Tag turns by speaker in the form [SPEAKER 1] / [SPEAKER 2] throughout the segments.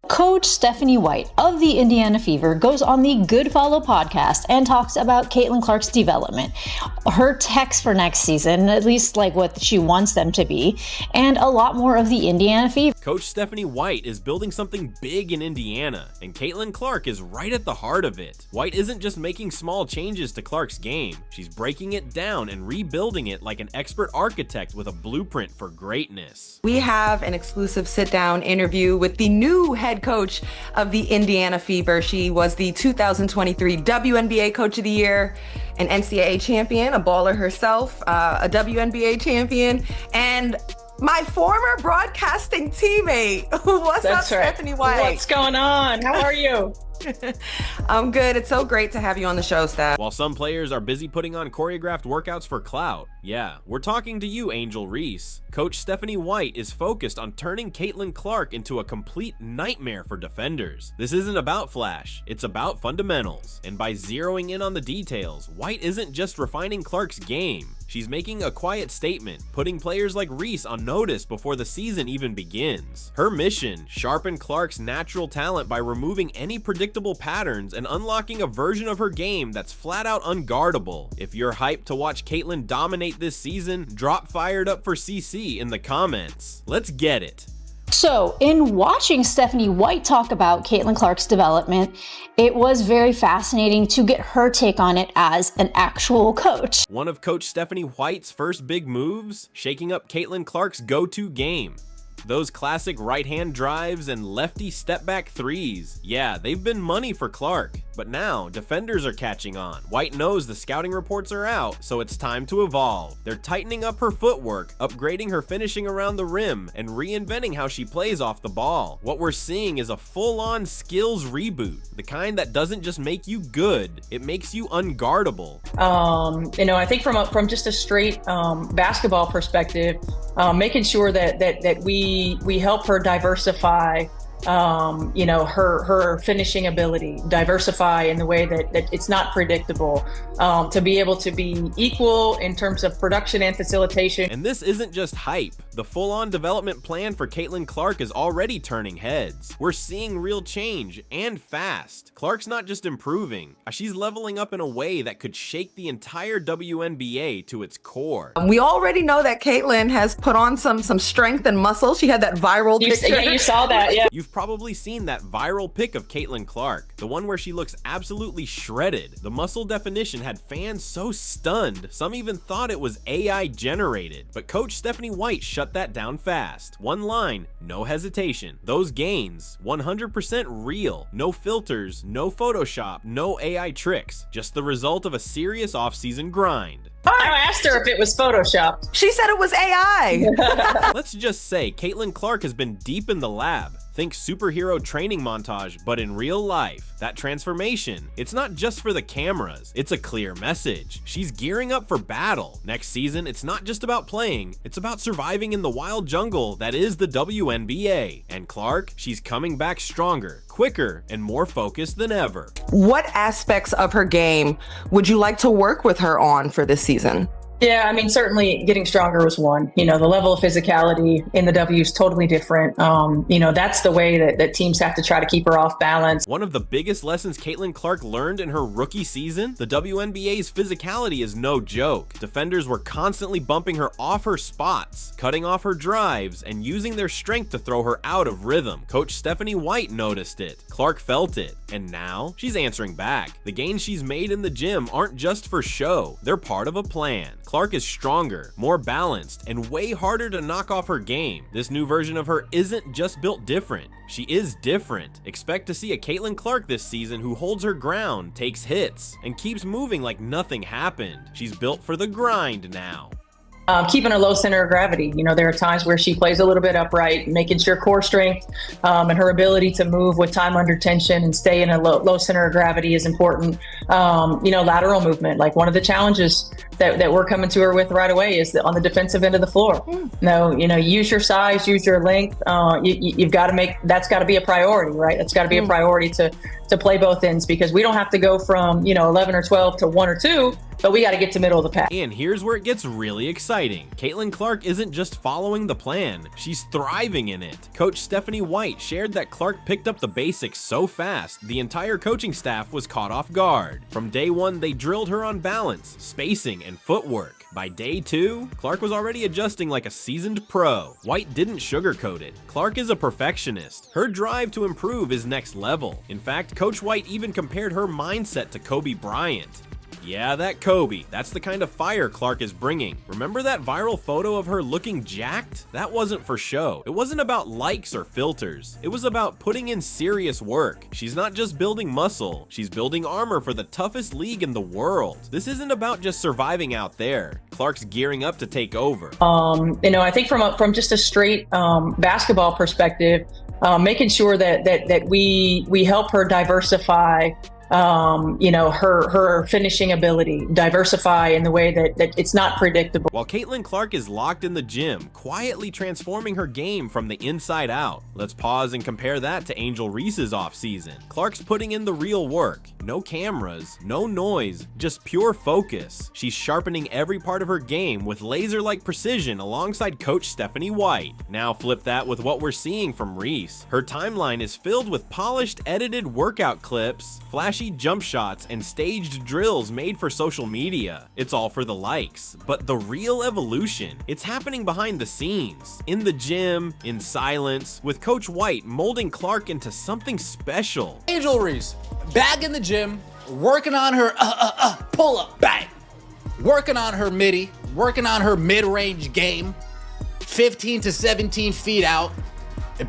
[SPEAKER 1] Coach Stephanie White of the Indiana Fever goes on the Good Follow podcast and talks about Caitlin Clark's development, her techs for next season, at least like what she wants them to be, and a lot more of the Indiana Fever.
[SPEAKER 2] Coach Stephanie White is building something big in Indiana, and Caitlin Clark is right at the heart of it. White isn't just making small changes to Clark's game, she's breaking it down and rebuilding it like an expert architect with a blueprint for greatness.
[SPEAKER 3] We have an exclusive sit-down interview with the new head coach of the Indiana Fever. She was the 2023 WNBA Coach of the Year, an NCAA champion, a baller herself, a WNBA champion, and my former broadcasting teammate. What's up, Stephanie White?
[SPEAKER 4] What's going on? How are you?
[SPEAKER 3] I'm good. It's so great to have you on the show, Steph.
[SPEAKER 2] While some players are busy putting on choreographed workouts for clout, yeah, we're talking to you, Angel Reese. Coach Stephanie White is focused on turning Caitlin Clark into a complete nightmare for defenders. This isn't about flash, it's about fundamentals. And by zeroing in on the details, White isn't just refining Clark's game. She's making a quiet statement, putting players like Reese on notice before the season even begins. Her mission, sharpen Clark's natural talent by removing any predictable patterns and unlocking a version of her game that's flat out unguardable. If you're hyped to watch Caitlin dominate this season, drop fired up for CC in the comments. Let's get it.
[SPEAKER 1] So, in watching Stephanie White talk about Caitlin Clark's development, it was very fascinating to get her take on it as an actual coach.
[SPEAKER 2] One of Coach Stephanie White's first big moves, shaking up Caitlin Clark's go-to game. Those classic right-hand drives and lefty step-back threes. Yeah, they've been money for Clark. But now, defenders are catching on. White knows the scouting reports are out, so it's time to evolve. They're tightening up her footwork, upgrading her finishing around the rim, and reinventing how she plays off the ball. What we're seeing is a full-on skills reboot, the kind that doesn't just make you good, it makes you unguardable.
[SPEAKER 4] I think from just a straight basketball perspective, making sure that we help her diversify her finishing ability, diversify in the way that it's not predictable, to be able to be equal in terms of production and facilitation.
[SPEAKER 2] And this isn't just hype. The full-on development plan for Caitlin Clark is already turning heads. We're seeing real change, and fast. Clark's not just improving, she's leveling up in a way that could shake the entire WNBA to its core.
[SPEAKER 3] We already know that Caitlin has put on some strength and muscle. She had that viral picture.
[SPEAKER 4] Yeah, you saw that, yeah.
[SPEAKER 2] You've probably seen that viral pic of Caitlin Clark, the one where she looks absolutely shredded. The muscle definition had fans so stunned, some even thought it was AI generated. But Coach Stephanie White shut that down fast. One line, no hesitation. Those gains, 100% real. No filters, no Photoshop, no AI tricks. Just the result of a serious off-season grind.
[SPEAKER 4] I asked her if it was Photoshopped.
[SPEAKER 3] She said it was AI.
[SPEAKER 2] Let's just say Caitlin Clark has been deep in the lab. Think superhero training montage, but in real life. That transformation, it's not just for the cameras, it's a clear message. She's gearing up for battle. Next season, it's not just about playing, it's about surviving in the wild jungle that is the WNBA. And Clark, she's coming back stronger, quicker, and more focused than ever.
[SPEAKER 3] What aspects of her game would you like to work with her on for this season?
[SPEAKER 4] Yeah, I mean, certainly getting stronger was one. The level of physicality in the W is totally different. That's the way that teams have to try to keep her off balance.
[SPEAKER 2] One of the biggest lessons Caitlin Clark learned in her rookie season, the WNBA's physicality is no joke. Defenders were constantly bumping her off her spots, cutting off her drives, and using their strength to throw her out of rhythm. Coach Stephanie White noticed it. Clark felt it. And now, she's answering back. The gains she's made in the gym aren't just for show, they're part of a plan. Clark is stronger, more balanced, and way harder to knock off her game. This new version of her isn't just built different, she is different. Expect to see a Caitlin Clark this season who holds her ground, takes hits, and keeps moving like nothing happened. She's built for the grind now.
[SPEAKER 4] Keeping a low center of gravity. There are times where she plays a little bit upright, making sure core strength and her ability to move with time under tension and stay in a low center of gravity is important. Lateral movement, like one of the challenges that we're coming to her with right away is on the defensive end of the floor. Use your size, use your length. You've got to that's got to be a priority, right? That's got to be a priority to play both ends, because we don't have to go from 11 or 12 to 1 or 2. but we got to get to middle of the pack.
[SPEAKER 2] And here's where it gets really exciting. Caitlin Clark isn't just following the plan, she's thriving in it. Coach Stephanie White shared that Clark picked up the basics so fast, the entire coaching staff was caught off guard. From day one, they drilled her on balance, spacing, and footwork. By day 2, Clark was already adjusting like a seasoned pro. White didn't sugarcoat it. Clark is a perfectionist. Her drive to improve is next level. In fact, Coach White even compared her mindset to Kobe Bryant. Yeah, that Kobe. That's the kind of fire Clark is bringing. Remember that viral photo of her looking jacked? That wasn't for show. It wasn't about likes or filters. It was about putting in serious work. She's not just building muscle, she's building armor for the toughest league in the world. This isn't about just surviving out there. Clark's gearing up to take over.
[SPEAKER 4] I think from just a straight basketball perspective, making sure that we help her diversify her finishing ability, diversify in the way that it's not predictable.
[SPEAKER 2] While Caitlin Clark is locked in the gym, quietly transforming her game from the inside out. Let's pause and compare that to Angel Reese's offseason. Clark's putting in the real work. No cameras, no noise, just pure focus. She's sharpening every part of her game with laser-like precision alongside Coach Stephanie White. Now flip that with what we're seeing from Reese. Her timeline is filled with polished, edited workout clips, flashy jump shots, and staged drills made for social media. It's all for the likes. But the real evolution, it's happening behind the scenes. In the gym, in silence, with Coach White molding Clark into something special.
[SPEAKER 5] Angel Reese, back in the gym, working on her pull-up, bang. Working on her midi, working on her mid-range game, 15 to 17 feet out,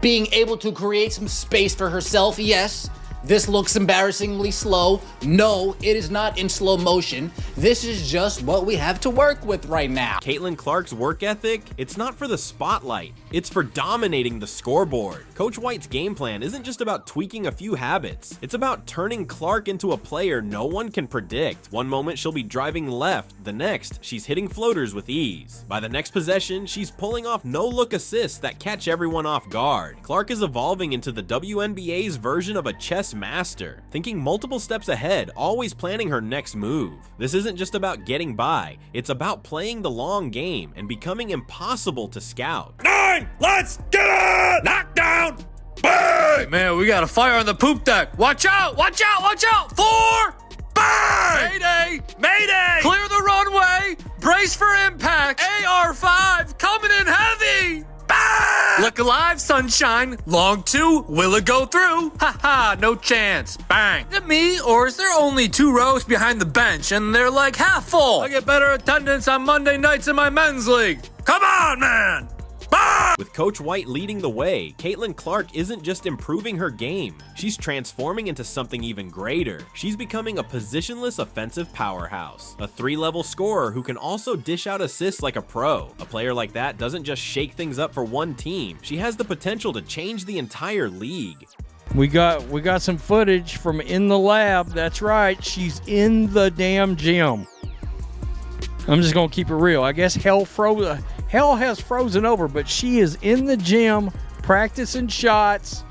[SPEAKER 5] being able to create some space for herself, yes. This looks embarrassingly slow. No, it is not in slow motion. This is just what we have to work with right now.
[SPEAKER 2] Caitlin Clark's work ethic, it's not for the spotlight. It's for dominating the scoreboard. Coach White's game plan isn't just about tweaking a few habits. It's about turning Clark into a player no one can predict. One moment she'll be driving left, the next she's hitting floaters with ease. By the next possession, she's pulling off no-look assists that catch everyone off guard. Clark is evolving into the WNBA's version of a chess master, thinking multiple steps ahead, always planning her next move. This isn't just about getting by, it's about playing the long game and becoming impossible to scout.
[SPEAKER 6] 9, let's get it! Knockdown! Bang!
[SPEAKER 7] Man, we got a fire on the poop deck. Watch out, watch out, watch out! 4!
[SPEAKER 6] Bang!
[SPEAKER 7] Mayday!
[SPEAKER 6] Mayday!
[SPEAKER 7] Clear the runway! Brace for impact! AR-5 coming in heavy!
[SPEAKER 6] Bang!
[SPEAKER 7] Look alive, sunshine. Long 2, will it go through? Ha, no chance. Bang. Is it me, or is there only 2 rows behind the bench and they're like half full? I get better attendance on Monday nights in my men's league.
[SPEAKER 6] Come on, man! Bang!
[SPEAKER 2] With Coach White leading the way, Caitlin Clark isn't just improving her game, she's transforming into something even greater. She's becoming a positionless offensive powerhouse, a 3-level scorer who can also dish out assists like a pro. A player like that doesn't just shake things up for one team, she has the potential to change the entire league.
[SPEAKER 8] We got some footage from in the lab. That's right, she's in the damn gym. I'm just gonna keep it real. I guess hell has frozen over, but she is in the gym practicing shots.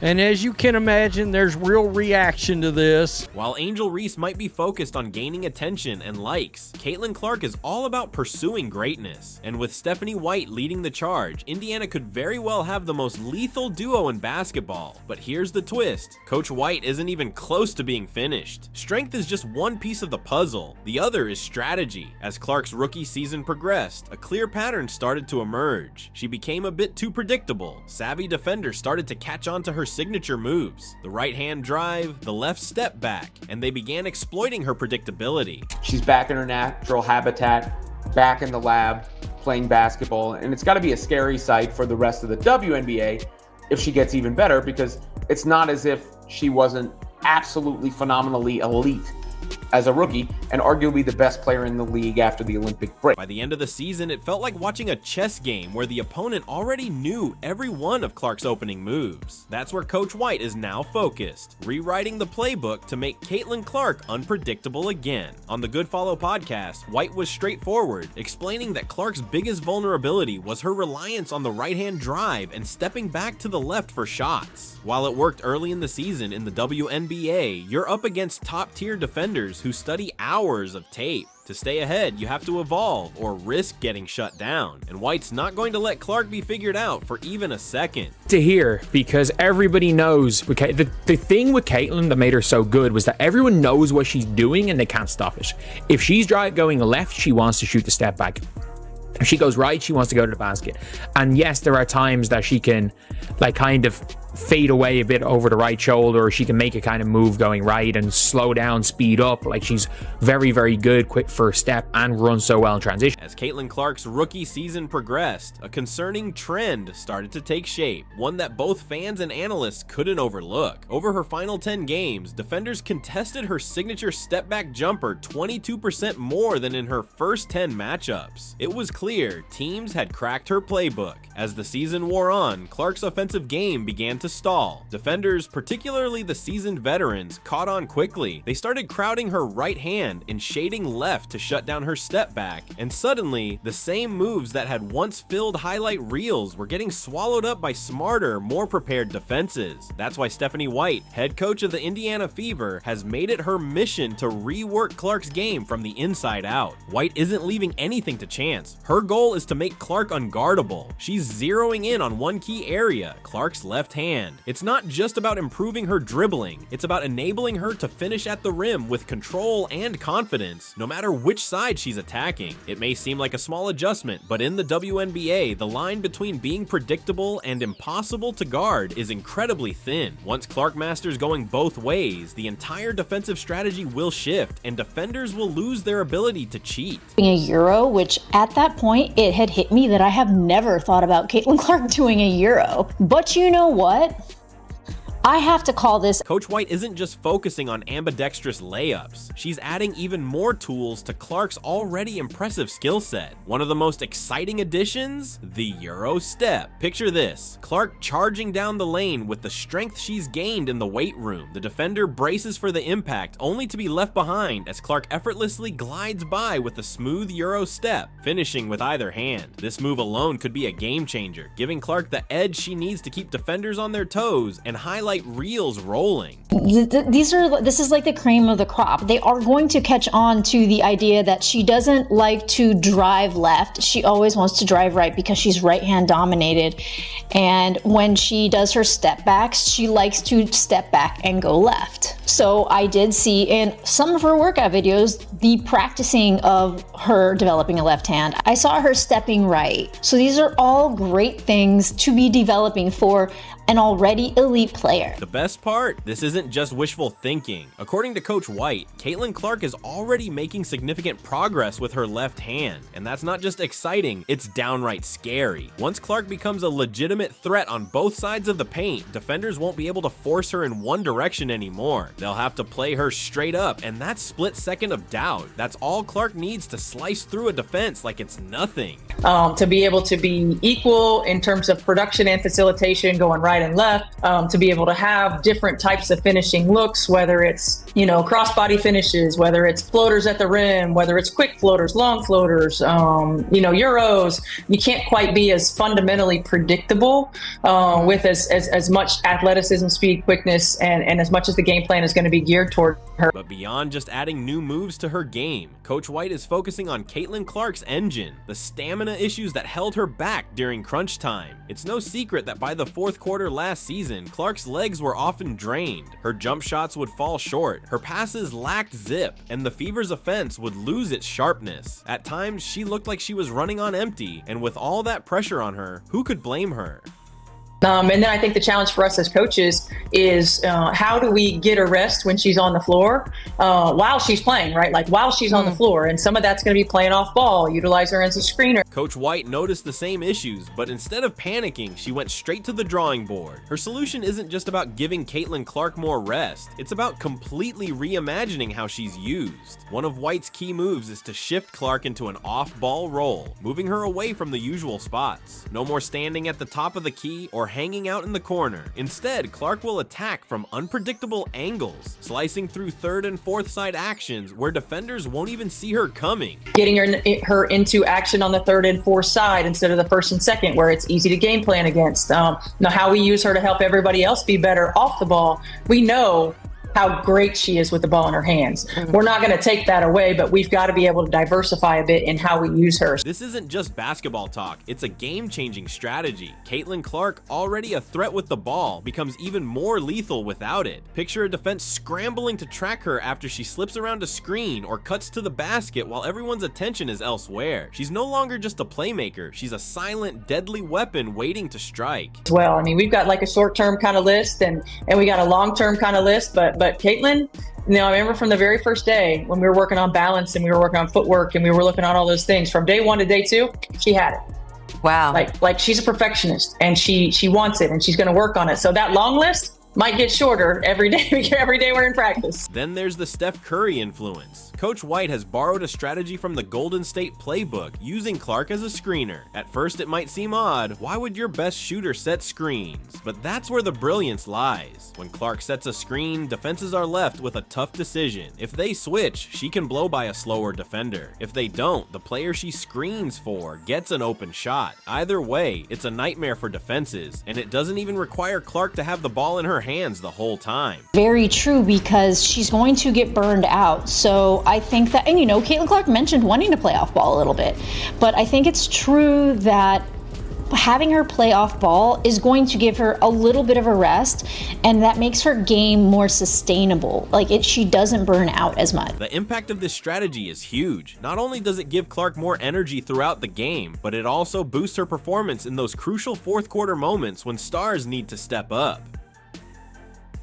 [SPEAKER 8] And as you can imagine, there's real reaction to this.
[SPEAKER 2] While Angel Reese might be focused on gaining attention and likes, Caitlin Clark is all about pursuing greatness. And with Stephanie White leading the charge, Indiana could very well have the most lethal duo in basketball. But here's the twist. Coach White isn't even close to being finished. Strength is just one piece of the puzzle. The other is strategy. As Clark's rookie season progressed, a clear pattern started to emerge. She became a bit too predictable. Savvy defenders started to catch on to her signature moves, the right hand drive, the left step back, and they began exploiting her predictability.
[SPEAKER 9] She's back in her natural habitat, back in the lab, playing basketball, and it's got to be a scary sight for the rest of the WNBA if she gets even better, because it's not as if she wasn't absolutely phenomenally elite as a rookie and arguably the best player in the league after the Olympic break.
[SPEAKER 2] By the end of the season, it felt like watching a chess game where the opponent already knew every one of Clark's opening moves. That's where Coach White is now focused, rewriting the playbook to make Caitlin Clark unpredictable again. On the Good Follow podcast, White was straightforward, explaining that Clark's biggest vulnerability was her reliance on the right-hand drive and stepping back to the left for shots. While it worked early in the season in the WNBA, you're up against top-tier defenders who study hours of tape. To stay ahead, you have to evolve or risk getting shut down, and White's not going to let Clark be figured out for even a second.
[SPEAKER 10] To hear, because everybody knows, the thing with Caitlin that made her so good was that everyone knows what she's doing and they can't stop it. If she's going left, she wants to shoot the step back. If she goes right, she wants to go to the basket. And yes, there are times that she can like kind of fade away a bit over the right shoulder, or she can make a kind of move going right and slow down, speed up. Like, she's very, very good, quick first step, and runs so well in transition.
[SPEAKER 2] As Caitlin Clark's rookie season progressed, a concerning trend started to take shape, one that both fans and analysts couldn't overlook. Over her final 10 games, defenders contested her signature step-back jumper 22% more than in her first 10 matchups. It was clear teams had cracked her playbook. As the season wore on, Clark's offensive game began to stall. Defenders, particularly the seasoned veterans, caught on quickly. They started crowding her right hand and shading left to shut down her step back, and suddenly, the same moves that had once filled highlight reels were getting swallowed up by smarter, more prepared defenses. That's why Stephanie White, head coach of the Indiana Fever, has made it her mission to rework Clark's game from the inside out. White isn't leaving anything to chance. Her goal is to make Clark unguardable. She's zeroing in on one key area, Clark's left hand. It's not just about improving her dribbling, it's about enabling her to finish at the rim with control and confidence, no matter which side she's attacking. It may seem like a small adjustment, but in the WNBA, the line between being predictable and impossible to guard is incredibly thin. Once Clark masters going both ways, the entire defensive strategy will shift, and defenders will lose their ability to cheat.
[SPEAKER 1] A Euro, which at that point, it had hit me that I have never thought about Caitlin Clark doing a Euro. But you know what? I have to call this.
[SPEAKER 2] Coach White isn't just focusing on ambidextrous layups. She's adding even more tools to Clark's already impressive skill set. One of the most exciting additions? The Euro step. Picture this. Clark charging down the lane with the strength she's gained in the weight room. The defender braces for the impact, only to be left behind as Clark effortlessly glides by with a smooth Euro step, finishing with either hand. This move alone could be a game changer, giving Clark the edge she needs to keep defenders on their toes and highlight reels rolling.
[SPEAKER 1] This is like the cream of the crop. They are going to catch on to the idea that she doesn't like to drive left. She always wants to drive right because she's right hand dominated. And when she does her step backs, she likes to step back and go left. So I did see in some of her workout videos the practicing of her developing a left hand. I saw her stepping right. So these are all great things to be developing for an already elite player.
[SPEAKER 2] The best part? This isn't just wishful thinking. According to Coach White, Caitlin Clark is already making significant progress with her left hand. And that's not just exciting, it's downright scary. Once Clark becomes a legitimate threat on both sides of the paint, defenders won't be able to force her in one direction anymore. They'll have to play her straight up, and that split second of doubt, that's all Clark needs to slice through a defense like it's nothing.
[SPEAKER 4] To be able to be equal in terms of production and facilitation going right and left, to be able to have different types of finishing looks, whether it's, crossbody finishes, whether it's floaters at the rim, whether it's quick floaters, long floaters, Euros. You can't quite be as fundamentally predictable with as much athleticism, speed, quickness, and as much as the game plan is going to be geared toward her.
[SPEAKER 2] But beyond just adding new moves to her game, Coach White is focusing on Caitlin Clark's engine, the stamina issues that held her back during crunch time. It's no secret that by the fourth quarter last season, Clark's legs were often drained. Her jump shots would fall short, her passes lacked zip, and the Fever's offense would lose its sharpness. At times, she looked like she was running on empty, and with all that pressure on her, who could blame her?
[SPEAKER 4] And then I think the challenge for us as coaches is how do we get her rest when she's on the floor while she's playing, right? Like while she's on the floor. And some of that's going to be playing off ball, utilize her as a screener.
[SPEAKER 2] Coach White noticed the same issues, but instead of panicking, she went straight to the drawing board. Her solution isn't just about giving Caitlin Clark more rest. It's about completely reimagining how she's used. One of White's key moves is to shift Clark into an off-ball role, moving her away from the usual spots. No more standing at the top of the key or hanging out in the corner. Instead, Clark will attack from unpredictable angles, slicing through third and fourth side actions where defenders won't even see her coming.
[SPEAKER 4] Getting her into action on the third and fourth side instead of the first and second, where it's easy to game plan against. Now, how we use her to help everybody else be better off the ball. We know how great she is with the ball in her hands. We're not going to take that away, but we've got to be able to diversify a bit in how we use her.
[SPEAKER 2] This isn't just basketball talk, it's a game-changing strategy. Caitlin Clark, already a threat with the ball, becomes even more lethal without it. Picture a defense scrambling to track her after she slips around a screen or cuts to the basket while everyone's attention is elsewhere. She's no longer just a playmaker, she's a silent, deadly weapon waiting to strike.
[SPEAKER 4] Well, I mean, we've got like a short-term kind of list and we got a long-term kind of list, but Caitlin, you know, I remember from the very first day when we were working on balance and we were working on footwork and we were looking at all those things, from day 1 to day 2, she had it.
[SPEAKER 3] Wow.
[SPEAKER 4] Like she's a perfectionist and she wants it and she's going to work on it. So that long list might get shorter every day we're in practice.
[SPEAKER 2] Then there's the Steph Curry influence. Coach White has borrowed a strategy from the Golden State playbook, using Clark as a screener. At first it might seem odd, why would your best shooter set screens? But that's where the brilliance lies. When Clark sets a screen, defenses are left with a tough decision. If they switch, she can blow by a slower defender. If they don't, the player she screens for gets an open shot. Either way, it's a nightmare for defenses, and it doesn't even require Clark to have the ball in her hands the whole time.
[SPEAKER 1] Very true, because she's going to get burned out. So I think that, and you know, Caitlin Clark mentioned wanting to play off ball a little bit, but I think it's true that having her play off ball is going to give her a little bit of a rest, and that makes her game more sustainable. She doesn't burn out as much.
[SPEAKER 2] The impact of this strategy is huge. Not only does it give Clark more energy throughout the game, but it also boosts her performance in those crucial fourth quarter moments when stars need to step up.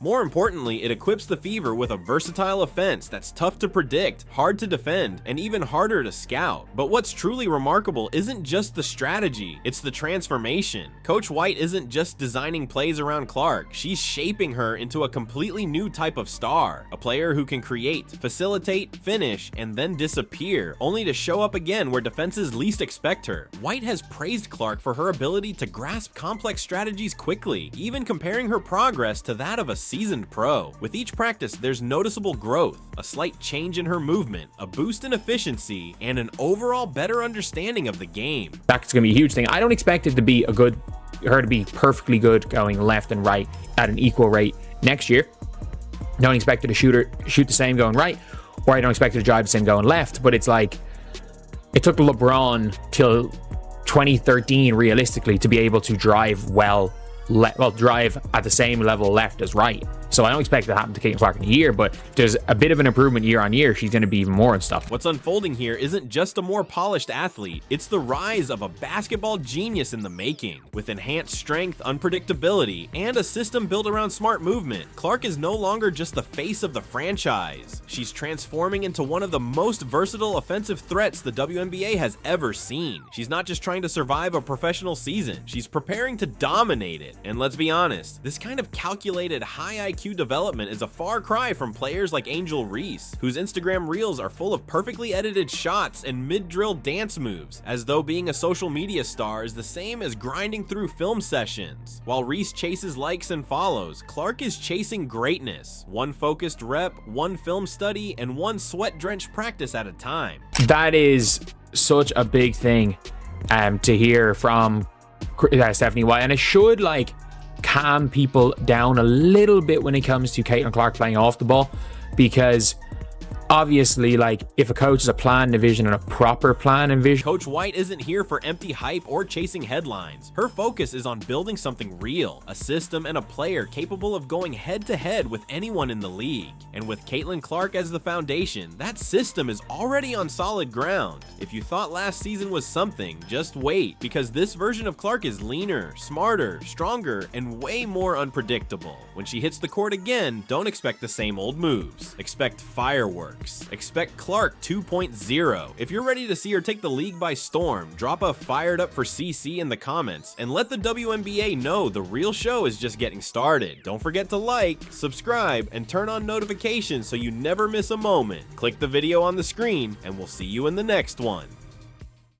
[SPEAKER 2] More importantly, it equips the Fever with a versatile offense that's tough to predict, hard to defend, and even harder to scout. But what's truly remarkable isn't just the strategy, it's the transformation. Coach White isn't just designing plays around Clark, she's shaping her into a completely new type of star. A player who can create, facilitate, finish, and then disappear, only to show up again where defenses least expect her. White has praised Clark for her ability to grasp complex strategies quickly, even comparing her progress to that of a seasoned pro. With each practice, there's noticeable growth, a slight change in her movement, a boost in efficiency, and an overall better understanding of the game.
[SPEAKER 10] That's going to be a huge thing. I don't expect it to be her to be perfectly good going left and right at an equal rate next year. Don't expect her to shoot the same going right, or I don't expect her to drive the same going left, but it's like, it took LeBron till 2013 realistically to be able to drive drive at the same level left as right. So I don't expect that to happen to Caitlin Clark in a year, but there's a bit of an improvement year on year. She's going to be even more and stuff.
[SPEAKER 2] What's unfolding here isn't just a more polished athlete, it's the rise of a basketball genius in the making. With enhanced strength, unpredictability, and a system built around smart movement, Clark is no longer just the face of the franchise. She's transforming into one of the most versatile offensive threats the WNBA has ever seen. She's not just trying to survive a professional season, she's preparing to dominate it. And let's be honest, this kind of calculated high IQ development is a far cry from players like Angel Reese, whose Instagram reels are full of perfectly edited shots and mid-drill dance moves, as though being a social media star is the same as grinding through film sessions. While Reese chases likes and follows, Clark is chasing greatness. One focused rep, one film study, and one sweat-drenched practice at a time.
[SPEAKER 10] That is such a big thing to hear from Stephanie White, and it should calm people down a little bit when it comes to Caitlin Clark playing off the ball, because obviously, if a coach has a plan and a vision and a proper plan and vision.
[SPEAKER 2] Coach White isn't here for empty hype or chasing headlines. Her focus is on building something real, a system and a player capable of going head to head with anyone in the league. And with Caitlin Clark as the foundation, that system is already on solid ground. If you thought last season was something, just wait, because this version of Clark is leaner, smarter, stronger, and way more unpredictable. When she hits the court again, don't expect the same old moves. Expect fireworks. Expect Clark 2.0. If you're ready to see her take the league by storm, drop a fired up for CC in the comments and let the WNBA know the real show is just getting started. Don't forget to like, subscribe, and turn on notifications so you never miss a moment. Click the video on the screen and we'll see you in the next one.